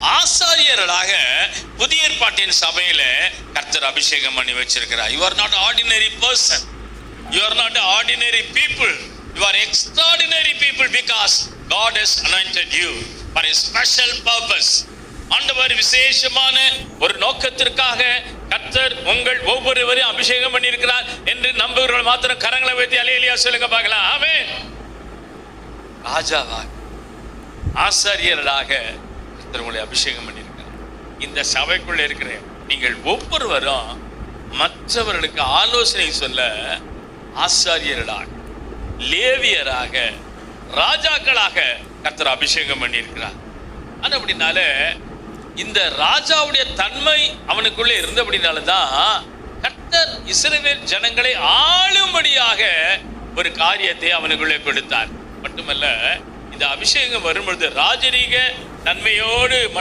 ஆசாரியர்களாக புதிய ஏற்பாட்டின் சபையில கர்த்தர் அபிஷேகம் பண்ணி வச்சிருக்கிறார். You are not ordinary person. You are not ordinary people. You are extraordinary people because God has anointed you for a special purpose. ஆண்டவர் விசேஷமான ஒரு நோக்கத்திற்காக கர்த்தர் உங்கள் ஒவ்வொருவரையும் அபிஷேகம் பண்ணி இருக்கிறார் என்று நம்புகிறவர்கள் மாத்திரம் கரங்களை வைத்து அல்லேலூயா சொல்லுங்க பார்க்கலாம். ஆமென். ராஜாவாக ஆசாரியர்களாக கர்த்தர் உங்களை அபிஷேகம் பண்ணி இருக்கிறார். இந்த சபைக்குள்ள இருக்கிற நீங்கள் ஒவ்வொருவரும் மற்றவர்களுக்கு ஆலோசனை சொல்ல ஆசாரியர்களாக, லேவியராக, ராஜாக்களாக கர்த்தர் அபிஷேகம் பண்ணி இருக்கிறார். அது அப்படினால இந்த ராஜாவுடைய தன்மை அவனுக்குள்ளே இருந்தபடினால்தான் கர்த்தர் இஸ்ரவேல் ஜனங்களை ஆளும்படியாக ஒரு காரியத்தை அவனுக்குள்ளே கொடுத்தார். மட்டுமல்ல, இந்த அபிஷேகம் வரும்பொழுது ராஜரீக தன்மையோடு